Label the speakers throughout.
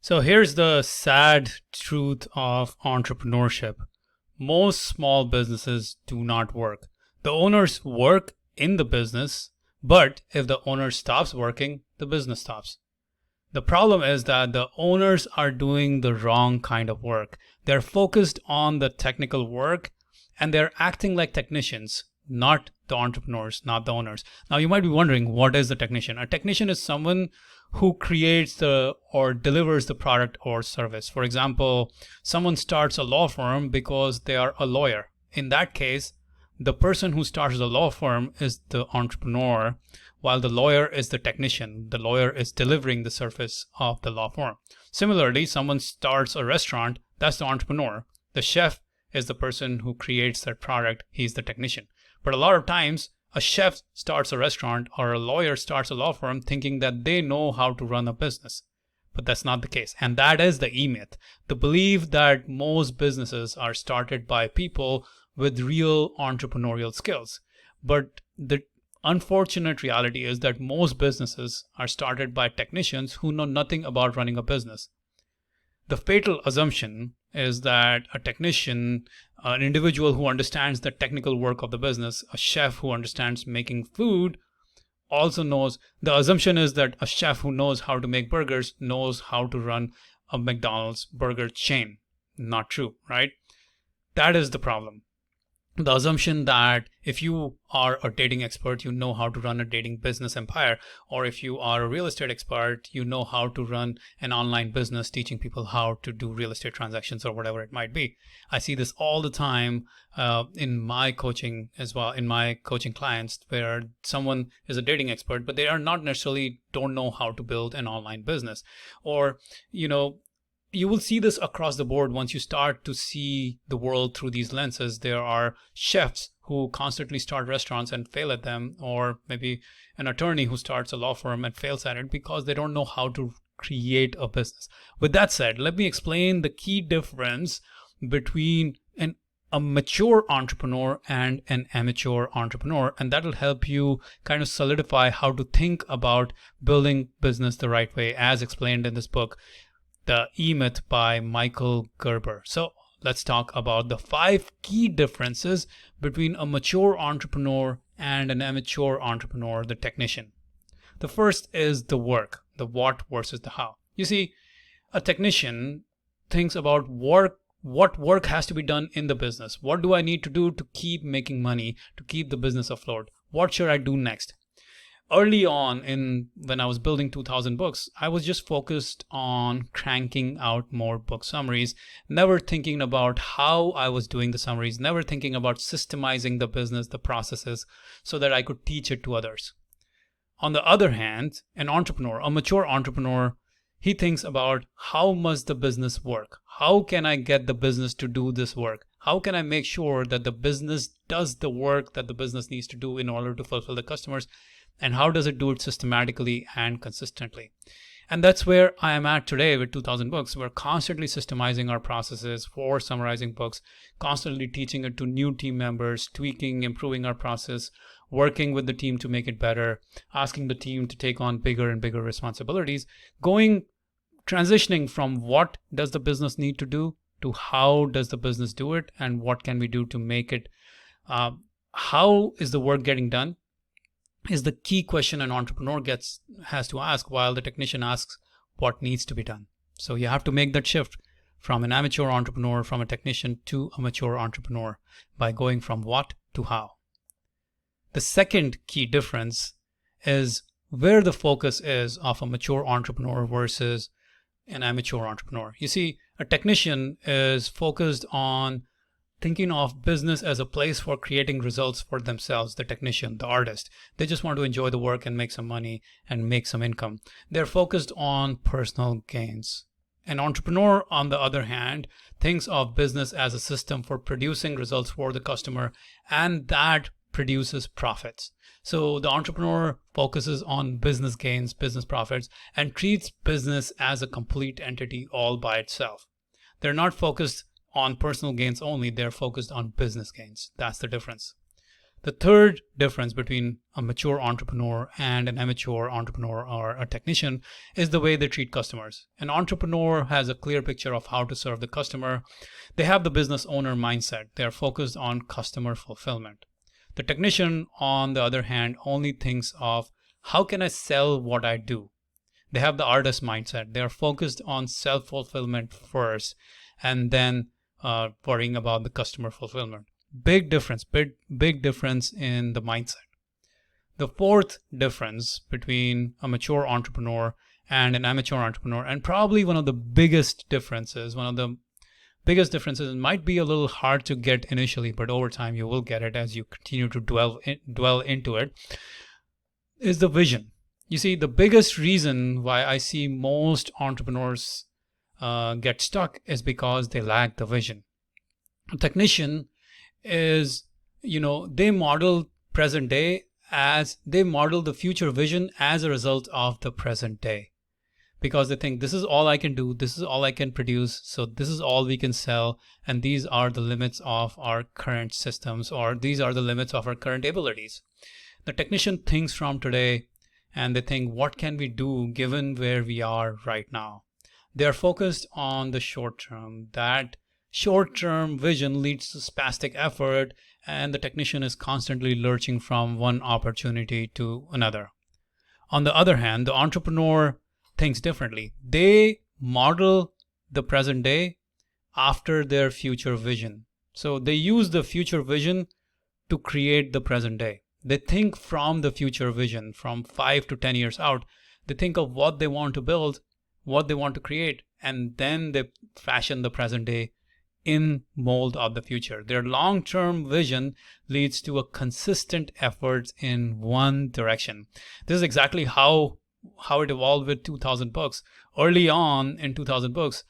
Speaker 1: So here's the sad truth of entrepreneurship. Most small businesses do not work. The owners work in the business, but if the owner stops working, the business stops. The problem is that the owners are doing the wrong kind of work. They're focused on the technical work and they're acting like technicians, not the entrepreneurs, not the owners. Now, you might be wondering, what is a technician? A technician is someone who creates the or delivers the product or service. For example, someone starts a law firm because they are a lawyer. In that case, the person who starts the law firm is the entrepreneur, while the lawyer is the technician. The lawyer is delivering the service of the law firm. Similarly, someone starts a restaurant, that's the entrepreneur. The chef is the person who creates that product, he's the technician. But a lot of times, a chef starts a restaurant or a lawyer starts a law firm thinking that they know how to run a business. But that's not the case. And that is the e-myth, the belief that most businesses are started by people with real entrepreneurial skills. But the unfortunate reality is that most businesses are started by technicians who know nothing about running a business. The fatal assumption is that a technician, an individual who understands the technical work of the business, a chef who understands making food, also knows. The assumption is that a chef who knows how to make burgers knows how to run a McDonald's burger chain. Not true, right? That is the problem. The assumption that if you are a dating expert, you know how to run a dating business empire, or if you are a real estate expert, you know how to run an online business teaching people how to do real estate transactions or whatever it might be. I see this all the time in my coaching as well, in my coaching clients, where someone is a dating expert, but they are not necessarily don't know how to build an online business. Or, you will see this across the board once you start to see the world through these lenses. There are chefs who constantly start restaurants and fail at them, or maybe an attorney who starts a law firm and fails at it because they don't know how to create a business. With that said, let me explain the key difference between a mature entrepreneur and an amateur entrepreneur, and that will help you kind of solidify how to think about building business the right way, as explained in this book, The E-Myth by Michael Gerber. So let's talk about the 5 key differences between a mature entrepreneur and an amateur entrepreneur, the technician. The first is the work, the what versus the how. You see, a technician thinks about what work has to be done in the business. What do I need to do to keep making money, to keep the business afloat? What should I do next? Early on when I was building 2000 books, I was just focused on cranking out more book summaries, never thinking about how I was doing the summaries, never thinking about systemizing the business, the processes, so that I could teach it to others. On the other hand, an entrepreneur, a mature entrepreneur, he thinks about how must the business work? How can I get the business to do this work? How can I make sure that the business does the work that the business needs to do in order to fulfill the customers? And how does it do it systematically and consistently? And that's where I am at today with 2000 books. We're constantly systemizing our processes for summarizing books, constantly teaching it to new team members, tweaking, improving our process, working with the team to make it better, asking the team to take on bigger and bigger responsibilities, transitioning from what does the business need to do to how does the business do it and what can we do to make it. How is the work getting done is the key question an entrepreneur has to ask, while the technician asks what needs to be done. So you have to make that shift from an amateur entrepreneur, from a technician to a mature entrepreneur by going from what to how. The second key difference is where the focus is of a mature entrepreneur versus an amateur entrepreneur. You see, a technician is focused on thinking of business as a place for creating results for themselves, the technician, the artist. They just want to enjoy the work and make some money and make some income. They're focused on personal gains. An entrepreneur, on the other hand, thinks of business as a system for producing results for the customer, and that produces profits. So the entrepreneur focuses on business gains, business profits, and treats business as a complete entity all by itself. They're not focused on personal gains only, they're focused on business gains. That's the difference. The third difference between a mature entrepreneur and an amateur entrepreneur or a technician is the way they treat customers. An entrepreneur has a clear picture of how to serve the customer. They have the business owner mindset. They are focused on customer fulfillment. The technician, on the other hand, only thinks of how can I sell what I do. They have the artist mindset. They are focused on self-fulfillment first and then worrying about the customer fulfillment. Big difference in the mindset. The fourth difference between a mature entrepreneur and an amateur entrepreneur, and probably one of the biggest differences, it might be a little hard to get initially, but over time you will get it as you continue to dwell into it, is the vision. You see, the biggest reason why I see most entrepreneurs get stuck is because they lack the vision. A technician is, they model present day as they model the future vision as a result of the present day, because they think this is all I can do, this is all I can produce, so this is all we can sell, and these are the limits of our current systems, or these are the limits of our current abilities. The technician thinks from today, and they think, what can we do given where we are right now? They are focused on the short term. That short-term vision leads to spastic effort, and the technician is constantly lurching from one opportunity to another. On the other hand, the entrepreneur thinks differently. They model the present day after their future vision. So they use the future vision to create the present day. They think from the future vision, from 5 to 10 years out. They think of what they want to build, what they want to create, and then they fashion the present day in mold of the future. Their long-term vision leads to a consistent effort in one direction. This is exactly how it evolved with 2000 books. Early on in 2000 books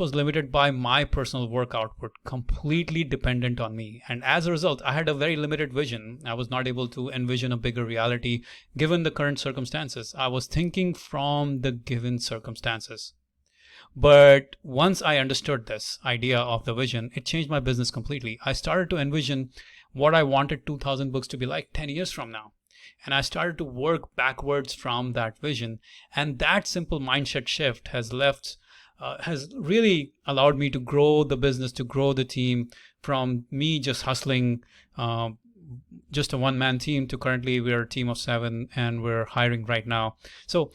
Speaker 1: was limited by my personal work output, completely dependent on me. And as a result, I had a very limited vision. I was not able to envision a bigger reality given the current circumstances. I was thinking from the given circumstances. But once I understood this idea of the vision, it changed my business completely. I started to envision what I wanted 2000 books to be like 10 years from now. And I started to work backwards from that vision. And that simple mindset shift has really allowed me to grow the business, to grow the team from me just hustling, just a one-man team, to currently we're a team of 7 and we're hiring right now. So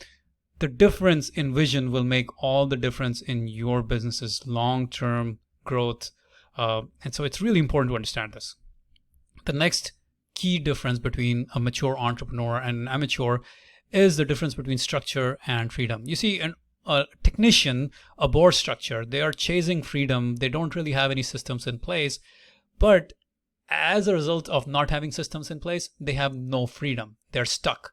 Speaker 1: the difference in vision will make all the difference in your business's long-term growth. And so it's really important to understand this. The next key difference between a mature entrepreneur and an amateur is the difference between structure and freedom. You see, a technician abhors structure. They are chasing freedom. They don't really have any systems in place. But as a result of not having systems in place, they have no freedom. They're stuck.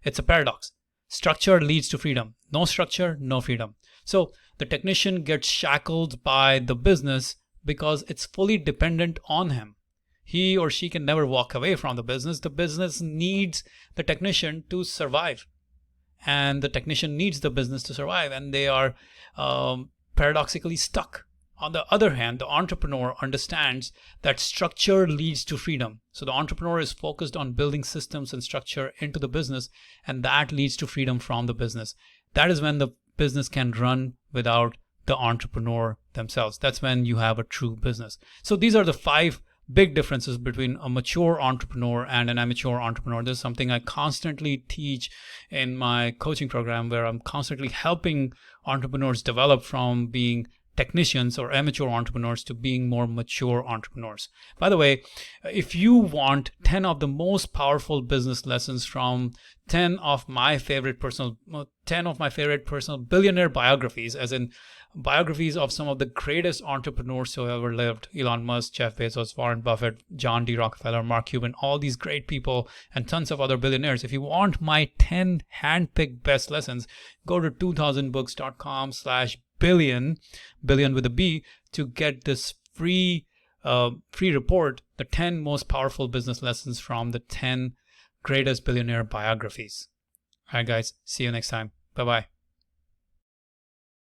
Speaker 1: It's a paradox. Structure leads to freedom. No structure, no freedom. So the technician gets shackled by the business because it's fully dependent on him. He or she can never walk away from the business. The business needs the technician to survive. And the technician needs the business to survive. And they are paradoxically stuck. On the other hand, the entrepreneur understands that structure leads to freedom. So the entrepreneur is focused on building systems and structure into the business, and that leads to freedom from the business. That is when the business can run without the entrepreneur themselves. That's when you have a true business. So these are the 5 big differences between a mature entrepreneur and an amateur entrepreneur. This is something I constantly teach in my coaching program, where I'm constantly helping entrepreneurs develop from being technicians or amateur entrepreneurs to being more mature entrepreneurs. By the way, if you want 10 of the most powerful business lessons from 10 of my favorite personal billionaire biographies, as in biographies of some of the greatest entrepreneurs who ever lived: Elon Musk, Jeff Bezos, Warren Buffett, John D. Rockefeller, Mark Cuban, all these great people, and tons of other billionaires. If you want my 10 handpicked best lessons, go to 2000books.com/billion, billion with a B, to get this free report, the 10 most powerful business lessons from the 10 greatest billionaire biographies. All right, guys, see you next time. Bye-bye.